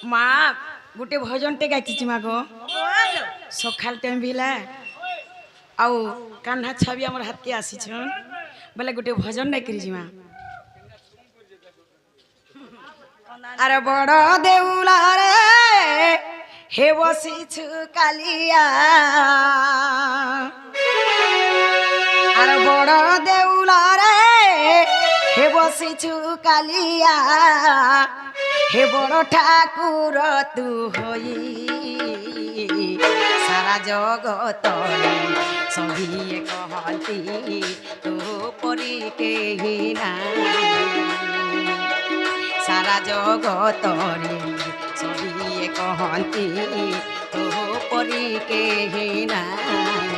মা গোটে ভজনটে গাইছি মা গো সকাল টাইম ভিলা আউ কাহ্না ছবি আমার হাতকে আসিছন বলে গোটে ভজন নাই করি মা আরে বড় দেউলা রে হে বসিছু কালিয়া আর বড় দেউলা রে হে বসিছু কালিয়া হে বড় ঠাকুর তু হই সারা জগত সবিয়ে কহতি তু পরি কেহি নাই সারা জগত সবিয়ে কহতি তু পরি কেহি নাই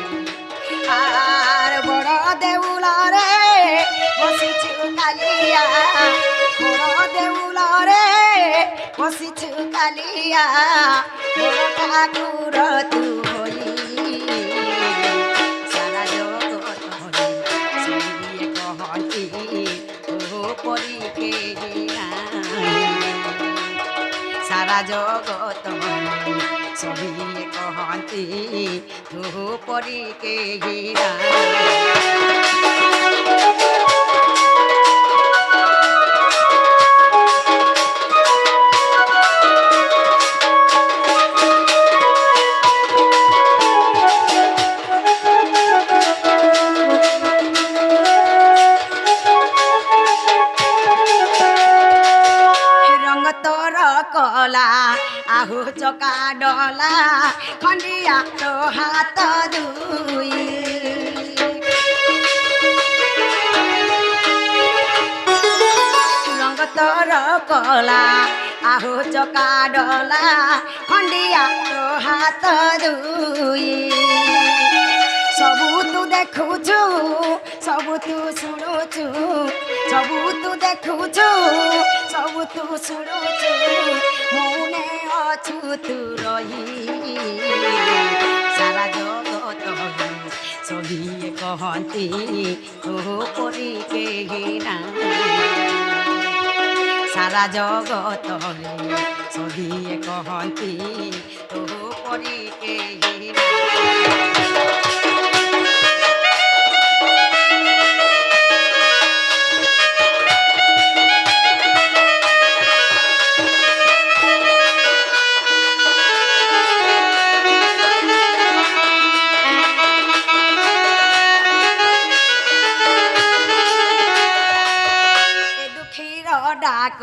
আর বড় দেউলা রে বসিছু কালিয়া বড় দেউলা রে বসিছু কালিয়া বড় ঠাকুর তু হই সারা জগত সবিয়ে কহতি তু পরি কেহি নাই সারা জগত সবিয়ে কহতি তু পরি কেহি নাই কলা আহু চকা ডলা খন্ডিয়া তো হাত দুই রঙ তোর কলা আহু চকা ডলা খন্ডিয়া তো হাত দুই সবু তু দেখুছু সবু তু শুণুছু সবু তু দেখুছু সবু তু শুণুছু মনে অছু তু রহি সারা জগত সবিয়ে কহতি তু পরি কেহি নাই সারা জগত সবিয়ে কহতি তু পরি কেহি নাই ডাক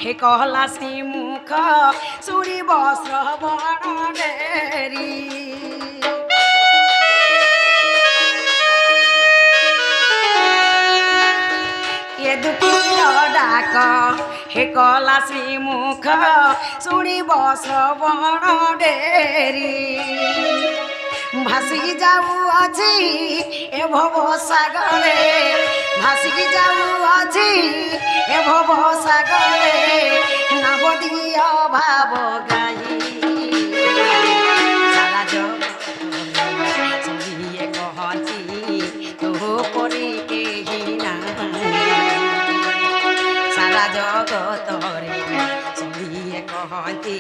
হে কহলা শ্রীমুখ চুরি বস্ত্র বণ ডেরি এ দুঃখীর ডাক হে কহলা শ্রীমুখ চুরি বস্ত্র বণ ডেরি ভাসি যাও আজি এ ভব সাগরে ভাসি যাও আজি এ ভব সাগরে নবদিয় ভাব গাই সারা জগত সবিয়ে কহতি তু পরি কেহি নাই সারা জগত সবিয়ে কহতি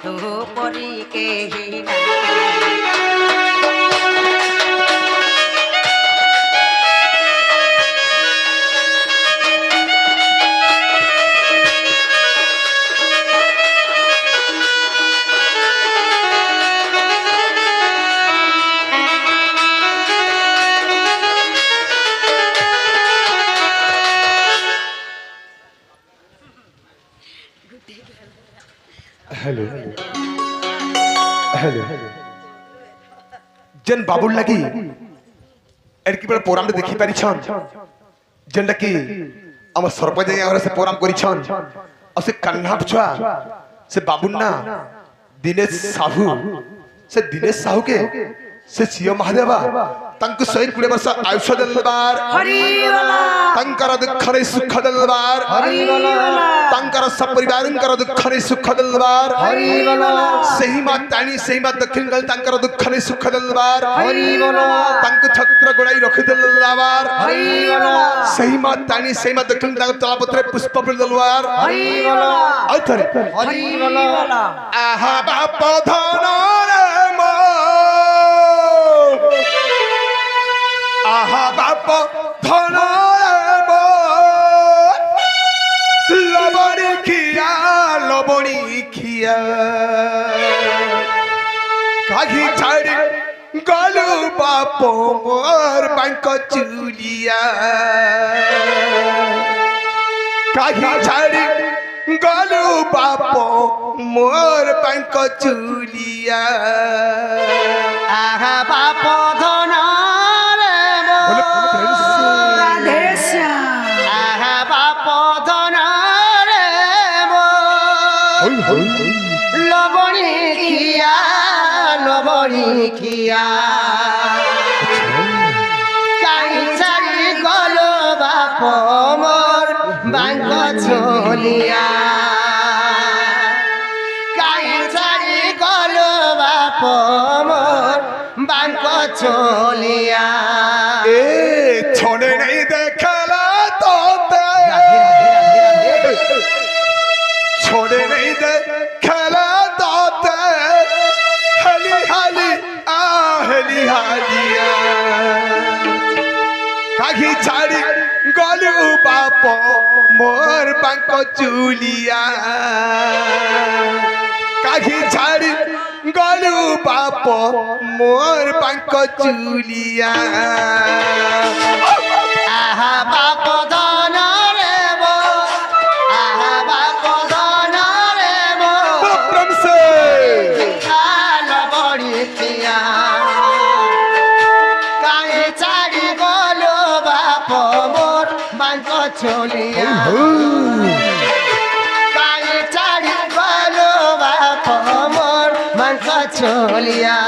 তু পরি কেহি নাই हेलो हेलो जेन बाबुल लगी एरकी बड़ प्रोग्राम देखि पारि छन जेनटा कि हम सरपंच आगर से प्रोग्राम करि छन और से कन्हा छुआ से बाबुन्ना दिनेश साहू के से सीओ महादेवा ତାଙ୍କୁ 120 ବର୍ଷ ଆୟୁଷ ଦେଲବାର ହରିବୋଲା ତାଙ୍କର ଦୁଃଖରେ ସୁଖ ଦେଲବାର ହରିବୋଲା ତାଙ୍କର ସପରିବାରଙ୍କର ଦୁଃଖରେ ସୁଖ ଦେଲବାର ହରିବୋଲା ସେହି ମା ତାଣି ସେହି ମା ଦକ୍ଷିଣ କାଳୀ ତାଙ୍କର ଦୁଃଖରେ ସୁଖ ଦେଲବାର ହରିବୋଲା ତାଙ୍କୁ ଛତ୍ର ଗୋଡ଼ାଇ ରଖି ଦେଲବାର ହରିବୋଲା ସେହି ମା ତାଣି ସେହି ମା ଦକ୍ଷିଣ ତାଙ୍କ ତଳପତ୍ରରେ ପୁଷ୍ପ ଫୁଲ ଦେଲବାର ହରିବୋଲା ଆଉ ଥରେ ହରିବୋଲା ଆହା ବାପ ଧନରେ ମୋ আহা বাপ ধনরে মো লবণী খিয়া কাঘি ছাড়ি গলু বাপ মোর বাঙ্ক চুলিয়া কাঘি ছাড়ি গলু বাপ মোর বাঙ্ক চুলিয়া আহা বাপ ধন রাধে শ্যাম আহা বাপ ধন রে লবণী খিয়া কাই ছাড়ি গল বাপ মোর বাঙ্গ চলিয়া কাই ছাড়ি গল বাপ মোর বাঙ্গ চলিয়া এ ছড়ে নেই দেখালা তোতে ছড়ে নেই দেখালা তোতে হেলি হালি হেলি হালিয়া কাঘি ছাড়ি গলু বাপ মোর বাঙ্ক চুলিয়া কাঘি ছাড়ি গলু বাপ মোর বাঙ্ক চুলিয়া আহা বাপ ধন রে আহা বাপ ধন রে বিক্রম সে লবণী খিয়া কাই ছাড়ি গল বাপ মোর বাঙ্ক চলিয়া কাই ছাড়ি গল বাপ মোর বাঙ্ক চলিয়া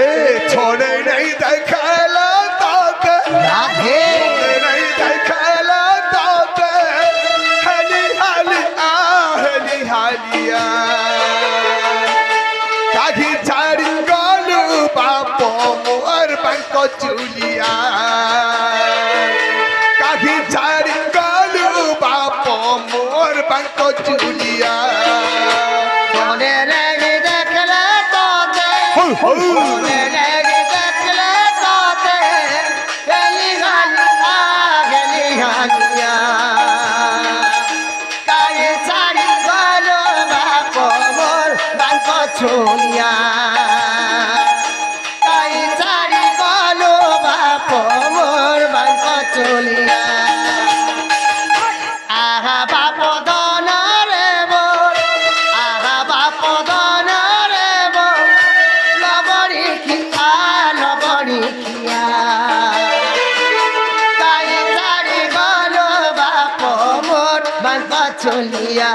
এ ছড়ে নেই দেখালা তোকে রাধে নেই দেখালা তোকে হেলি হালি হেলি হালিয়া কাঘি ছাড়ি গলু বাপ মোর বাঙ্ক চুলিয়া কাঘি ছাড়ি গলু বাপ মোর বাঙ্ক চুলিয়া মনে রেগে দেখলে তোতে মনে রেগে দেখলে তোতে গেলি গালিয়া কাই ছাড়ি গল বাপ মোর বাঙ্ক চলিয়া কাই ছাড়ি গল বাপ মোর বাঙ্ক চলিয়া আহা বাপ ধন রে মোর আহা বাপ ধন রে মোর লবণী খিয়া তাই ছাড়ি গল বাপ মোর বাঙ্ক চলিয়া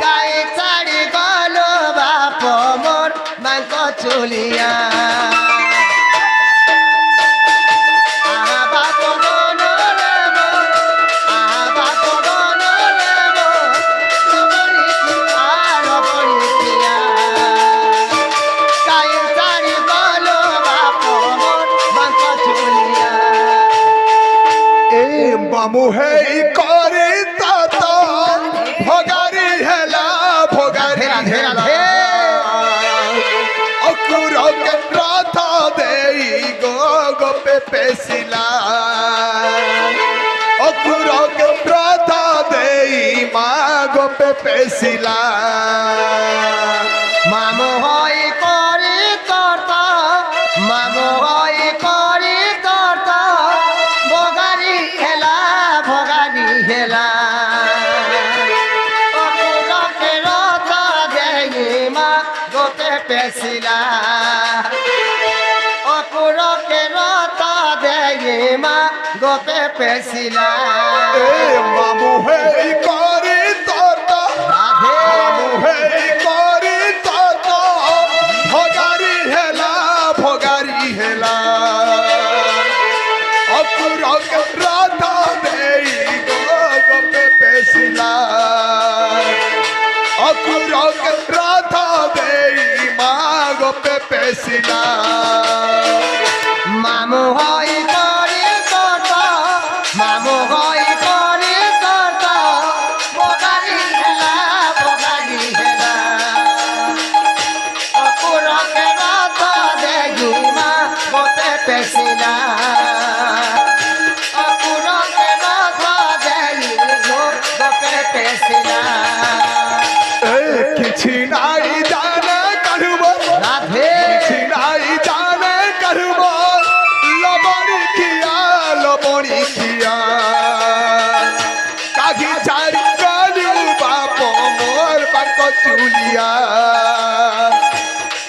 তাই ছাড়ি গল বাপ মোর বাঙ্ক চলিয়া আহা বাপ ধন রে মোর আহা বাপ ধন রে মোর লবণী খিয়া তাই ছাড়ি গল বাপ মোর বাঙ্ক চলিয়া এ মামু হেই করে তত ভগারি হেলা ভগারি রাধে, হেলা রাধে। অকুরকে রথ দেই গো গোপে পেছিলা অকুরকে রথ দেই মা গোপে পেছিলা মামু হই করি তর্ত মামু হই করি তর্ত ভগারি হেলা অকুরকে রথ দেই মা গোপে পেছিলা অকুরকে রথ দেই মা গোপে পেছিলা এ মামু হেই করে তত রাধে মামু হেই করে তত ভগারি হেলা গোপে পেশিলা মামু হই করে কত মামু হই করে কত বগারি হেলা অপুরকে রথ দেখি মা গোপে পেশিলা অপুরকে রথ দেখি গোপে পেশিলা কিছু নাই জানে কারুব রাধে কিছু নাই জানে কারুব লবণী খিয়া কাঘি চারি গলু বাপ মোর বাক চুলিয়া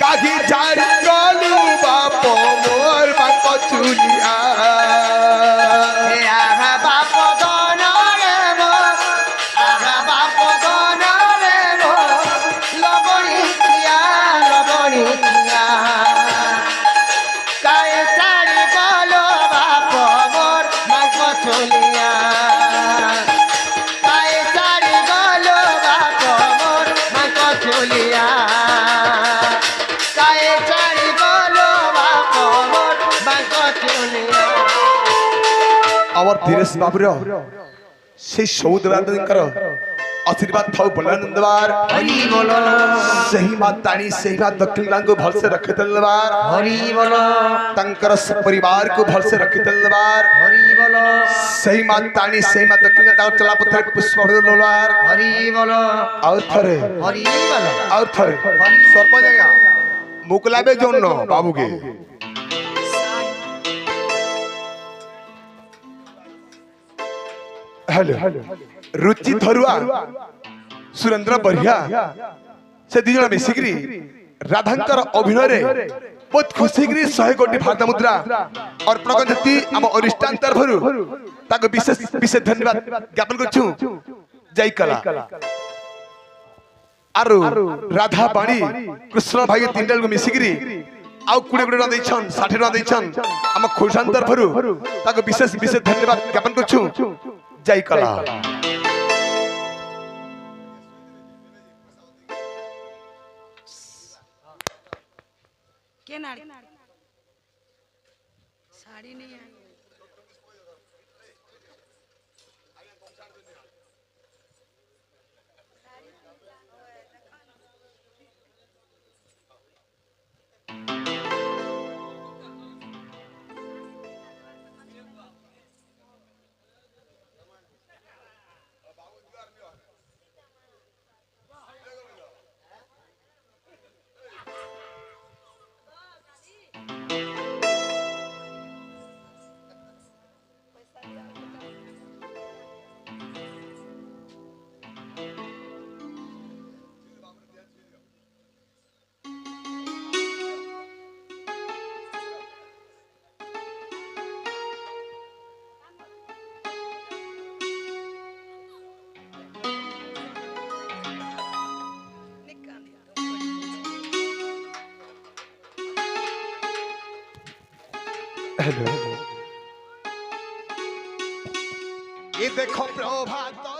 কাঘি চারি গলু বাপ মোর বাক চুলিয়া আহা বাপ দনরে মো আহা বাপ দনরে মো লবণী খিয়া কায়ে চারি গলো বাপ মোর মাংস চলিয়া কায়ে চারি গলো বাপ মোর মাংস চলিয়া কায়ে চারি গলো বাপ মোর মাংস চলিয়া আমার ধীরেশ বাবুর সেই সৌদানন্দଙ୍କର আশীর্বাদ থাও বলানন্দবার হরি বলো ସେହି ମା ତାଣି ସେହି ମା ଦକ୍ଷିଣାଙ୍କୁ ଭଲସେ ରଖିଦେବାର হরি বলো ତାଙ୍କର ପରିବାରକୁ ଭଲସେ ରଖିଦେବାର হরি বলো ସେହି ମା ତାଣି ସେହି ମା ଦକ୍ଷିଣା ତାଙ୍କ ଚଲା ପଥରେ ପୁଷ୍ପ ଦେବାର হরি বলো ଆଉ ଥରେ হরি বলো ସରପଞ୍ଚ ଆଜ୍ଞା ମୁକଲାବେ ଜন্য ବାବୁକେ हेलो रुचि थरुआ सुरेंद्र बरिया से दी जण मिसिकरी राधांकर अभिनय रे बहुत खुशी करी 100 कोटी भारत मुद्रा अर्पण करती हम अनुष्ठान तरफरु ताको विशेष विशेष धन्यवाद ज्ञापन करछु जय कला आरु राधा बाणी कृष्ण भाई तीनडल को मिसिकरी आउ कुड़े कुड़े दैछन 60 दैछन हम खुशान तरफरु ताको विशेष विशेष धन्यवाद ज्ञापन करछु जय कला के नारी साड़ी नहीं आई हेलो ये देखो प्रभात